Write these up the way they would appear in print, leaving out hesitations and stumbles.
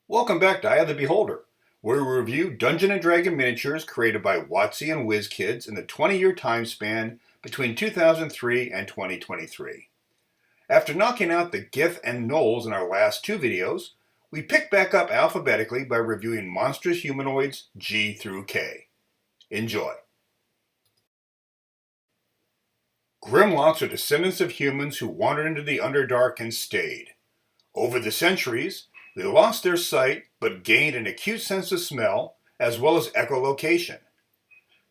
Welcome back to Eye of the Beholder, where we review Dungeon & Dragon miniatures created by WOTC and WizKids in the 20-year time span between 2003 and 2023. After knocking out the Gith and Gnolls in our last two videos, we pick back up alphabetically by reviewing Monstrous Humanoids G through K. Enjoy. Grimlocks are descendants of humans who wandered into the Underdark and stayed. Over the centuries, they lost their sight but gained an acute sense of smell as well as echolocation.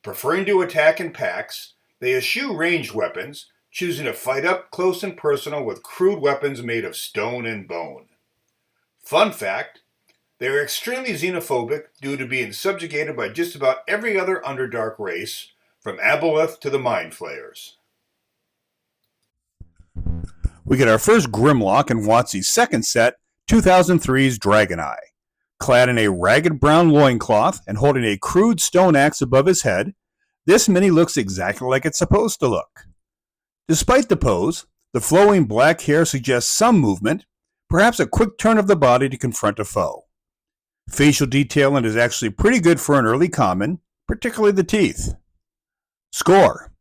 Preferring to attack in packs, they eschew ranged weapons, choosing to fight up close and personal with crude weapons made of stone and bone. Fun fact, they are extremely xenophobic due to being subjugated by just about every other Underdark race, from Aboleth to the Mind Flayers. We get our first Grimlock in WotC's second set, 2003's Dragon Eye. Clad in a ragged brown loincloth and holding a crude stone axe above his head, this mini looks exactly like it's supposed to look. Despite the pose, the flowing black hair suggests some movement, perhaps a quick turn of the body to confront a foe. Facial detailing is actually pretty good for an early common, particularly the teeth. Score: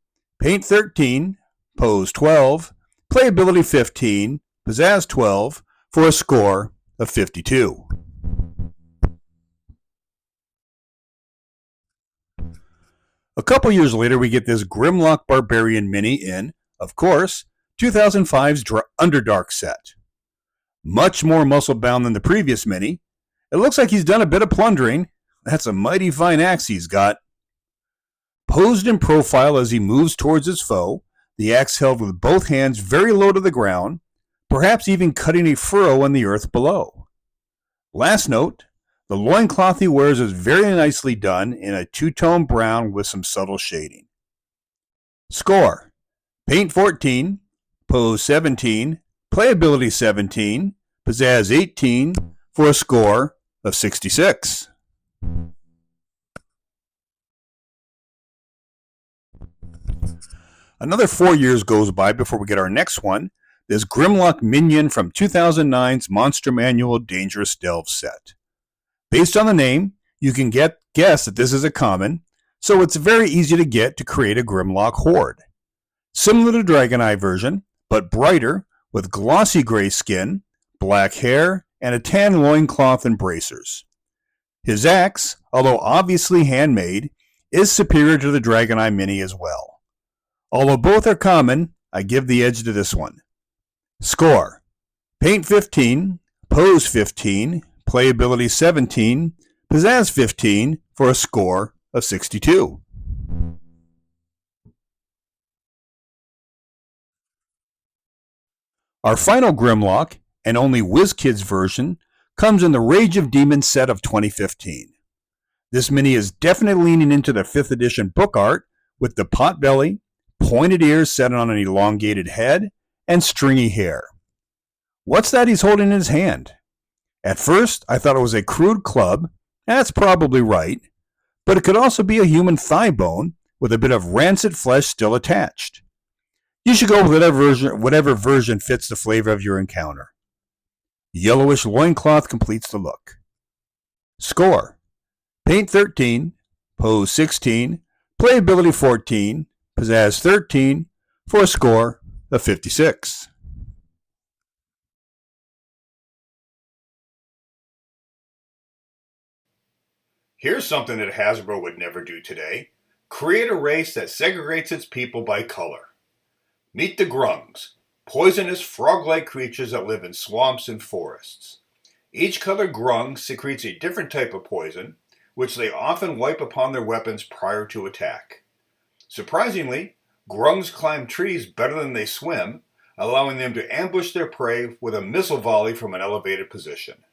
Paint 13, Pose 12, Playability 15, Pizzazz 12, for a score of 52. A couple years later, we get this Grimlock Barbarian mini in, of course, 2005's Underdark set. Much more muscle-bound than the previous mini. It looks like he's done a bit of plundering. That's a mighty fine axe he's got. Posed in profile as he moves towards his foe, the axe held with both hands very low to the ground, perhaps even cutting a furrow in the earth below. Last note, the loincloth he wears is very nicely done in a two-tone brown with some subtle shading. Score: Paint 14, Pose 17, Playability 17, Pizzazz 18, for a score of 66. Another 4 years goes by before we get our next one, this Grimlock minion from 2009's Monster Manual Dangerous Delve set. Based on the name, you can guess that this is a common, so it's very easy to get to create a Grimlock horde. Similar to Dragon Eye version, but brighter, with glossy gray skin, black hair, and a tan loincloth and bracers. His axe, although obviously handmade, is superior to the Dragon Eye mini as well. Although both are common, I give the edge to this one. Score: Paint 15, Pose 15, Playability 17, Pizzazz 15, for a score of 62. Our final Grimlock, and only WizKids version, comes in the Rage of Demons set of 2015. This mini is definitely leaning into the 5th edition book art, with the pot belly, pointed ears set on an elongated head, and stringy hair. What's that he's holding in his hand? At first, I thought it was a crude club. That's probably right, but it could also be a human thigh bone with a bit of rancid flesh still attached. You should go with whatever version fits the flavor of your encounter. Yellowish loincloth completes the look. Score: Paint 13, Pose 16, Playability 14, Pizzazz 13, for a score of 56. Here's something that Hasbro would never do today. Create a race that segregates its people by color. Meet the Grungs, poisonous frog-like creatures that live in swamps and forests. Each color Grung secretes a different type of poison, which they often wipe upon their weapons prior to attack. Surprisingly, Grungs climb trees better than they swim, allowing them to ambush their prey with a missile volley from an elevated position.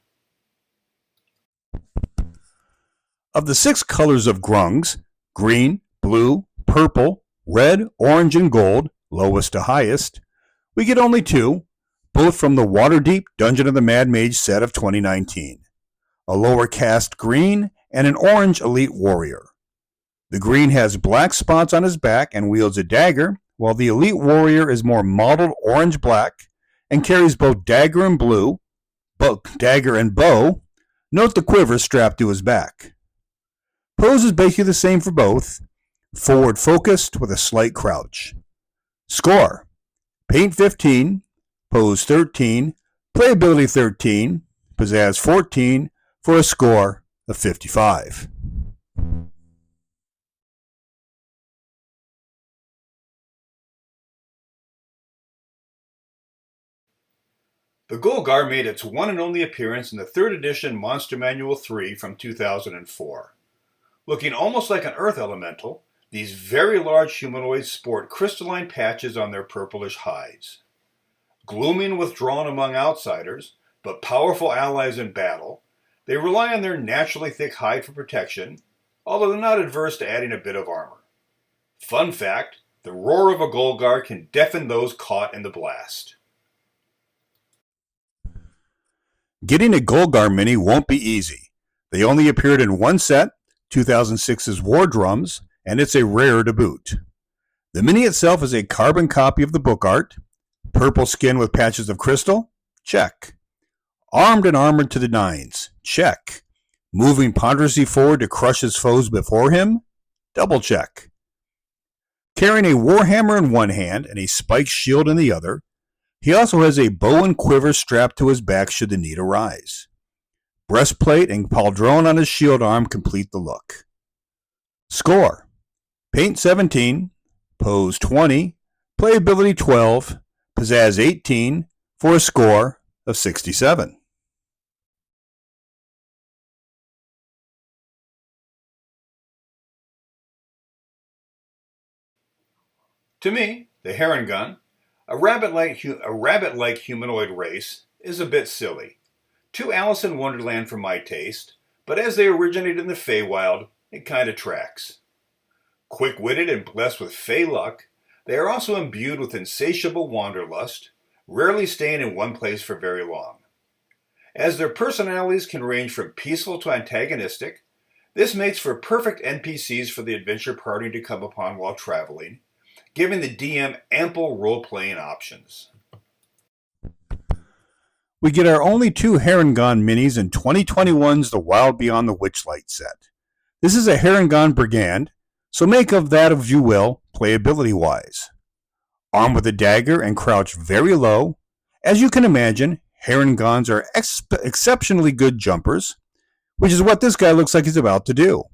Of the 6 colors of Grungs, green, blue, purple, red, orange, and gold, lowest to highest, we get only 2, both from the Waterdeep Dungeon of the Mad Mage set of 2019. A lower caste green and an orange elite warrior. The green has black spots on his back and wields a dagger, while the elite warrior is more mottled orange-black and carries both dagger and bow, Note the quiver strapped to his back. Pose is basically the same for both, forward focused with a slight crouch. Score: Paint 15, Pose 13, Playability 13, Pizzazz 14, for a score of 55. The Golgar made its one and only appearance in the 3rd edition Monster Manual 3 from 2004. Looking almost like an Earth elemental, these very large humanoids sport crystalline patches on their purplish hides. Gloomy and withdrawn among outsiders, but powerful allies in battle, they rely on their naturally thick hide for protection, although they're not adverse to adding a bit of armor. Fun fact, the roar of a Golgar can deafen those caught in the blast. Getting a Golgar mini won't be easy. They only appeared in one set, 2006's War Drums, and it's a rare to boot. The mini itself is a carbon copy of the book art. Purple skin with patches of crystal? Check. Armed and armored to the nines? Check. Moving ponderously forward to crush his foes before him? Double check. Carrying a warhammer in one hand and a spiked shield in the other, he also has a bow and quiver strapped to his back should the need arise. Breastplate and pauldron on his shield arm complete the look. Score: Paint 17, Pose 20, Playability 12, Pizzazz 18, for a score of 67. To me, the Heron Gun, a rabbit-like humanoid race, is a bit silly. Too Alice in Wonderland for my taste, but as they originated in the Feywild, it kinda tracks. Quick-witted and blessed with Fey luck, they are also imbued with insatiable wanderlust, rarely staying in one place for very long. As their personalities can range from peaceful to antagonistic, this makes for perfect NPCs for the adventure party to come upon while traveling, giving the DM ample role-playing options. We get our only 2 Heron Gun minis in 2021's The Wild Beyond the Witchlight set. This is a Heron Gun Brigand, so make of that as you will, playability-wise. Armed with a dagger and crouched very low, as you can imagine, Heron Guns are exceptionally good jumpers, which is what this guy looks like he's about to do.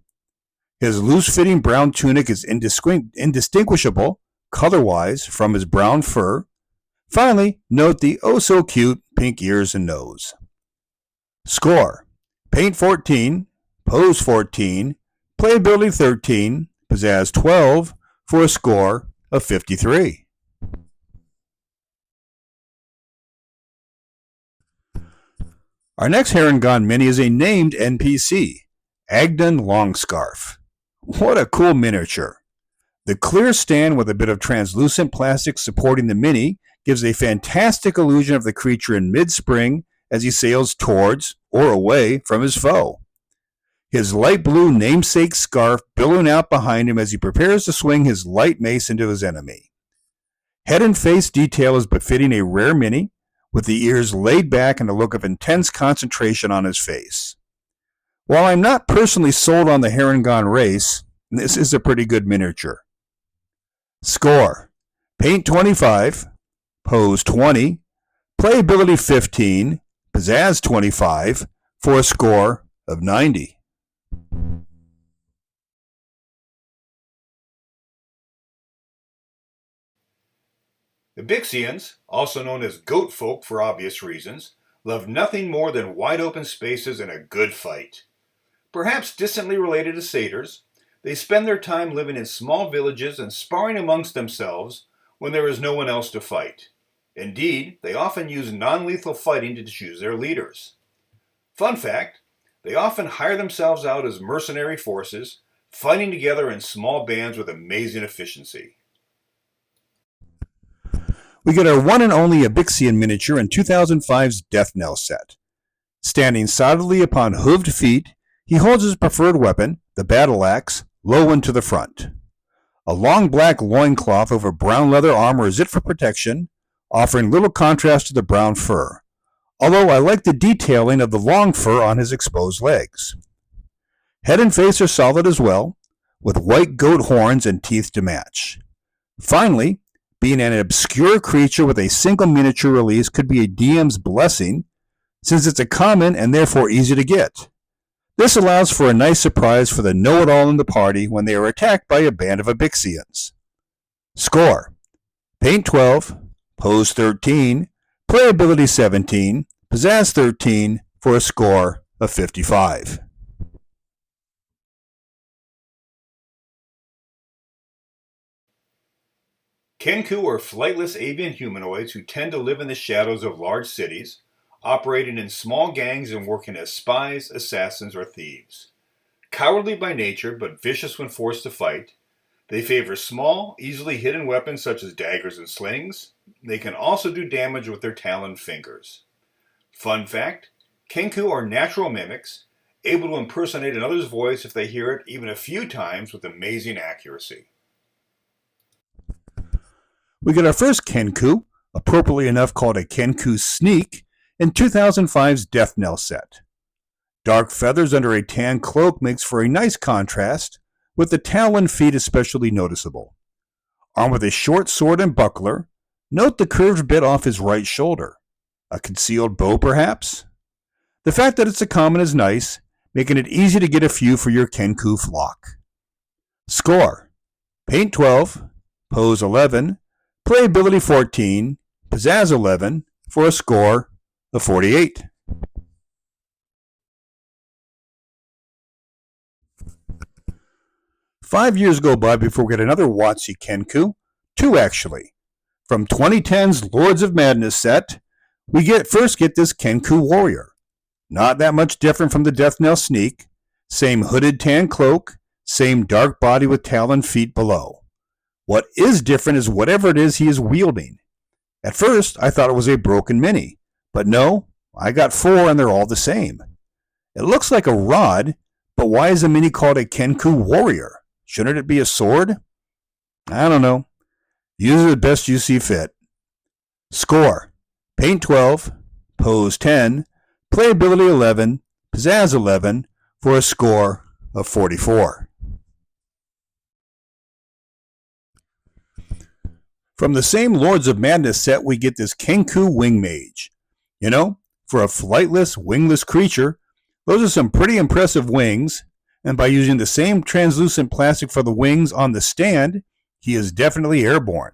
His loose-fitting brown tunic is indistinguishable, color-wise, from his brown fur. Finally, note the oh-so-cute pink ears and nose. Score: Paint 14, Pose 14, Playability 13, Pizzazz 12, for a score of 53. Our next Heron Gun mini is a named NPC, Agdon Longscarf. What a cool miniature. The clear stand with a bit of translucent plastic supporting the mini gives a fantastic illusion of the creature in mid-spring as he sails towards or away from his foe. His light blue namesake scarf billowing out behind him as he prepares to swing his light mace into his enemy. Head and face detail is befitting a rare mini, with the ears laid back and a look of intense concentration on his face. While I'm not personally sold on the Heron Gun race, this is a pretty good miniature. Score: Paint 25, Pose 20, Playability 15, Pizzazz 25, for a score of 90. The Bixians, also known as goat folk for obvious reasons, love nothing more than wide open spaces and a good fight. Perhaps distantly related to satyrs, they spend their time living in small villages and sparring amongst themselves when there is no one else to fight. Indeed, they often use non-lethal fighting to choose their leaders. Fun fact, they often hire themselves out as mercenary forces, fighting together in small bands with amazing efficiency. We get our one and only Abixian miniature in 2005's Death Knell set. Standing solidly upon hooved feet, he holds his preferred weapon, the battle axe, low and to the front. A long black loincloth over brown leather armor is it for protection, offering little contrast to the brown fur. although I like the detailing of the long fur on his exposed legs. Head and face are solid as well, with white goat horns and teeth to match. Finally, being an obscure creature with a single miniature release could be a DM's blessing, since it's a common and therefore easy to get. This allows for a nice surprise for the know-it-all in the party when they are attacked by a band of Abixians. Score: Paint 12, Pose 13, Playability 17, Pizzazz 13 for a score of 55. Kenku are flightless avian humanoids who tend to live in the shadows of large cities, operating in small gangs and working as spies, assassins, or thieves. Cowardly by nature, but vicious when forced to fight, they favor small, easily hidden weapons such as daggers and slings. They can also do damage with their taloned fingers. Fun fact: Kenku are natural mimics, able to impersonate another's voice if they hear it even a few times with amazing accuracy. We get our first Kenku, appropriately enough called a Kenku Sneak, in 2005's Death Knell set. Dark feathers under a tan cloak makes for a nice contrast, with the taloned feet especially noticeable. Armed with a short sword and buckler, note the curved bit off his right shoulder. A concealed bow, perhaps? The fact that it's a common is nice, making it easy to get a few for your Kenku flock. Score: Paint 12, Pose 11, Playability 14, Pizzazz 11 for a score of 48. Five years go by before we get another WOTC Kenku, two actually. From 2010's Lords of Madness set, we first get this Kenku Warrior. Not that much different from the Death Knell Sneak. Same hooded tan cloak, same dark body with taloned feet below. What is different is whatever it is he is wielding. At first, I thought it was a broken mini, but no, I got four and they're all the same. It looks like a rod, but why is a mini called a Kenku Warrior? Shouldn't it be a sword? I don't know. Use it as best you see fit. Score: Paint 12, Pose 10, Playability 11, Pizzazz 11 for a score of 44. From the same Lords of Madness set, we get this Kenku Wing Mage. You know, for a flightless, wingless creature, those are some pretty impressive wings, and by using the same translucent plastic for the wings on the stand, he is definitely airborne.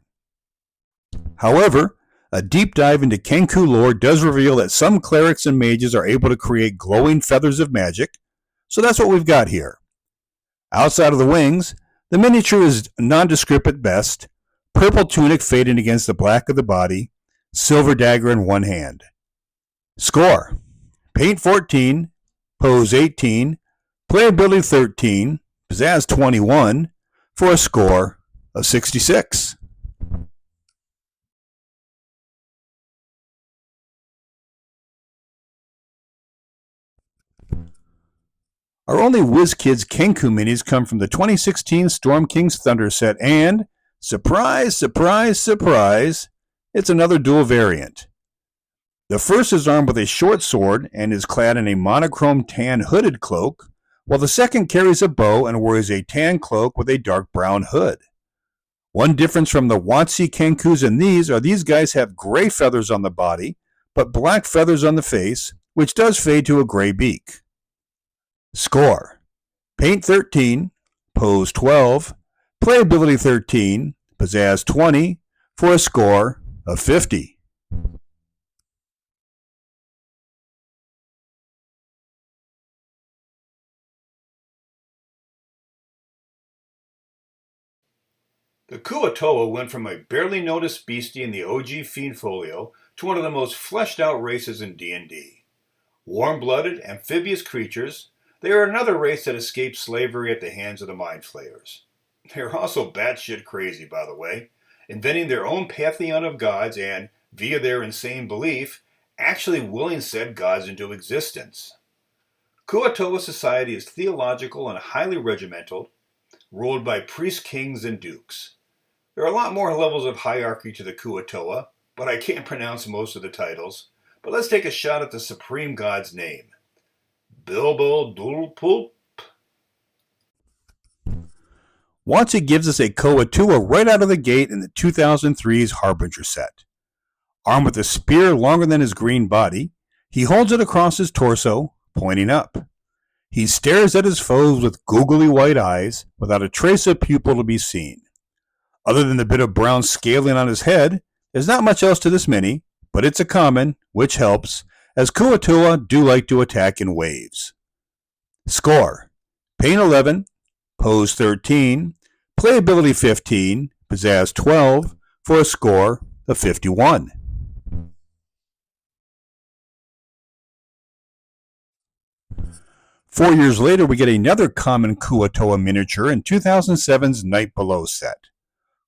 However, a deep dive into Kenku lore does reveal that some clerics and mages are able to create glowing feathers of magic, so that's what we've got here. Outside of the wings, the miniature is nondescript at best, purple tunic fading against the black of the body, silver dagger in one hand. Score: Paint 14, Pose 18, Playability 13, Pizzazz 21 for a score of 66. Our only WizKids Kenku minis come from the 2016 Storm King's Thunder set, and surprise, surprise, surprise, it's another dual variant. The first is armed with a short sword and is clad in a monochrome tan hooded cloak, while the second carries a bow and wears a tan cloak with a dark brown hood. One difference from the WOTC Kenkus and these guys have gray feathers on the body, but black feathers on the face, which does fade to a gray beak. Score: Paint 13, Pose 12, Playability 13, Pizzazz 20 for a score of 50. The Kuo-toa went from a barely noticed beastie in the OG Fiend Folio to one of the most fleshed out races in D&D. Warm-blooded, amphibious creatures, they are another race that escaped slavery at the hands of the Mind Flayers. They're also batshit crazy, by the way, inventing their own pantheon of gods and, via their insane belief, actually willing said gods into existence. Kuo-toa society is theological and highly regimented, ruled by priests, kings, and dukes. There are a lot more levels of hierarchy to the Kuo-toa, but I can't pronounce most of the titles. But let's take a shot at the Supreme God's name. Bilbo Doodlepoop. WOTC gives us a Koatua right out of the gate in the 2003's Harbinger set. Armed with a spear longer than his green body, he holds it across his torso, pointing up. He stares at his foes with googly white eyes, without a trace of pupil to be seen. Other than the bit of brown scaling on his head, there's not much else to this mini, but it's a common, which helps, as Koatua do like to attack in waves. Score: Pain 11, Pose 13, Playability 15, Pizzazz 12, for a score of 51. Four years later, we get another common Koatua miniature in 2007's Night Below set.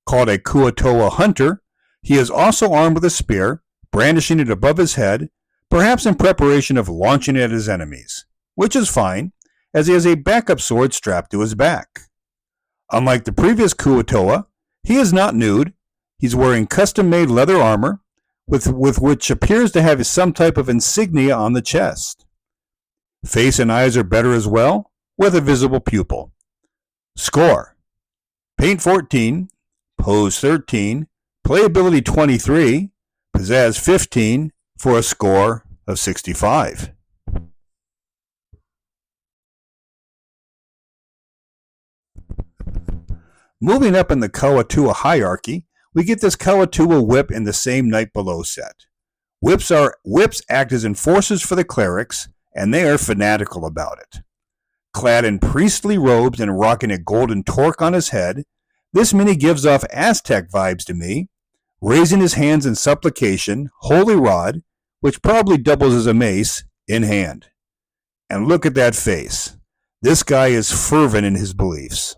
Called a Koatua Hunter, he is also armed with a spear, brandishing it above his head, perhaps in preparation of launching it at his enemies, which is fine, as he has a backup sword strapped to his back. Unlike the previous Koatua, he is not nude. He's wearing custom-made leather armor, with which appears to have some type of insignia on the chest. Face and eyes are better as well, with a visible pupil. Score: Paint 14, Pose 13, Playability 23, Pizzazz 15, for a score of 65. Moving up in the Koatua hierarchy, we get this Koatua whip in the same Night Below set. Whips act as enforcers for the clerics, and they are fanatical about it. Clad in priestly robes and rocking a golden torque on his head, this mini gives off Aztec vibes to me, raising his hands in supplication, holy rod, which probably doubles as a mace, in hand. And look at that face. This guy is fervent in his beliefs.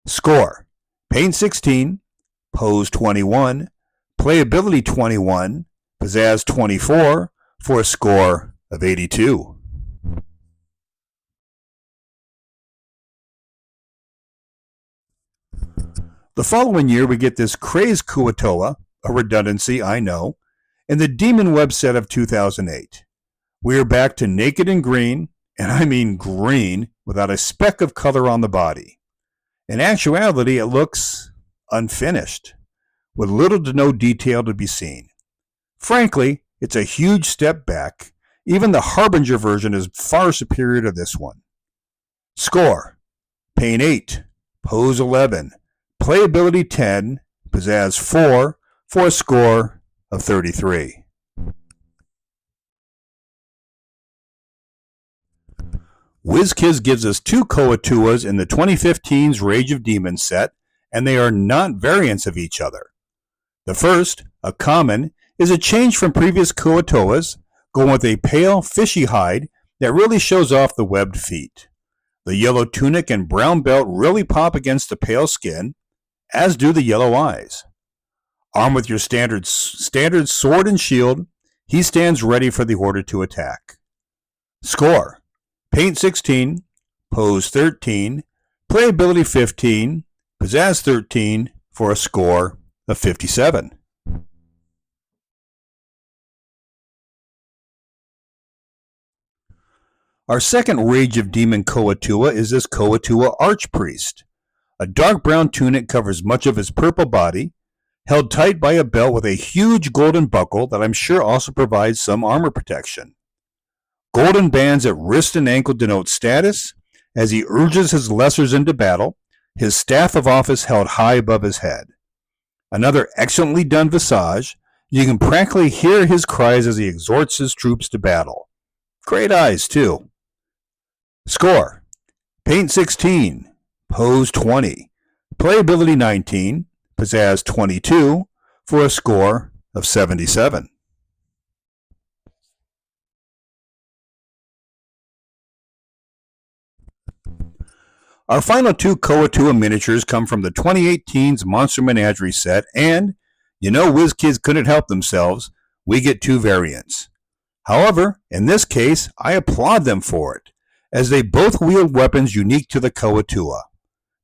Score: Paint 16, Pose 21, Playability 21, Pizzazz 24, for a score of 82. The following year, we get this Crazed Koatua, a redundancy, I know, in the Demon Web set of 2008. We are back to naked and green, and I mean green, without a speck of color on the body. In actuality, it looks unfinished, with little to no detail to be seen. Frankly, it's a huge step back. Even the Harbinger version is far superior to this one. Score: Paint 8, Pose 11, Playability 10, Pizzazz 4, for a score of 33. WizKids gives us two Koatuas in the 2015's Rage of Demons set, and they are not variants of each other. The first, a common, is a change from previous Koatuas, going with a pale, fishy hide that really shows off the webbed feet. The yellow tunic and brown belt really pop against the pale skin, as do the yellow eyes. Armed with your standard sword and shield, he stands ready for the order to attack. Score: Paint 16, Pose 13, Playability 15, Pizzazz 13, for a score of 57. Our second Rage of Demon Koatua is this Koatua Archpriest. A dark brown tunic covers much of his purple body, held tight by a belt with a huge golden buckle that I'm sure also provides some armor protection. Golden bands at wrist and ankle denote status as he urges his lessers into battle, his staff of office held high above his head. Another excellently done visage. You can practically hear his cries as he exhorts his troops to battle. Great eyes, too. Score: Paint 16, Pose 20, Playability 19, Pizzazz 22, for a score of 77. Our final two Koatua miniatures come from the 2018's Monster Menagerie set, and, you know WizKids couldn't help themselves, we get two variants. However, in this case, I applaud them for it, as they both wield weapons unique to the Koatua.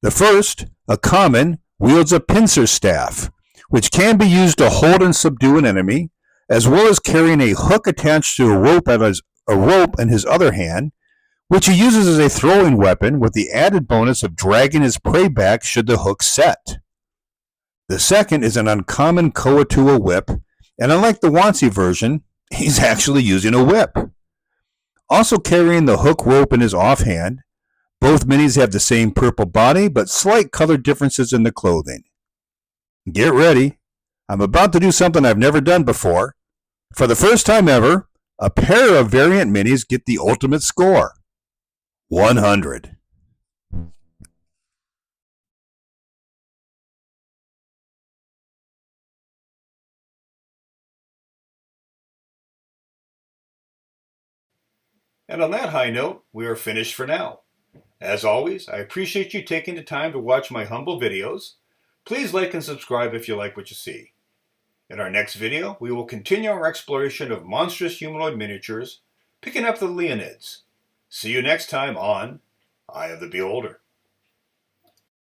The first, a common, wields a pincer staff, which can be used to hold and subdue an enemy, as well as carrying a hook attached to a rope in his other hand, which he uses as a throwing weapon with the added bonus of dragging his prey back should the hook set. The second is an uncommon Koatua whip, and unlike the WOTC version, he's actually using a whip. Also carrying the hook rope in his offhand, both minis have the same purple body, but slight color differences in the clothing. Get ready. I'm about to do something I've never done before. For the first time ever, a pair of variant minis get the ultimate score. 100. And on that high note, we are finished for now. As always, I appreciate you taking the time to watch my humble videos. Please like and subscribe if you like what you see. In our next video, we will continue our exploration of monstrous humanoid miniatures, picking up the Leonids. See you next time on Eye of the Beholder.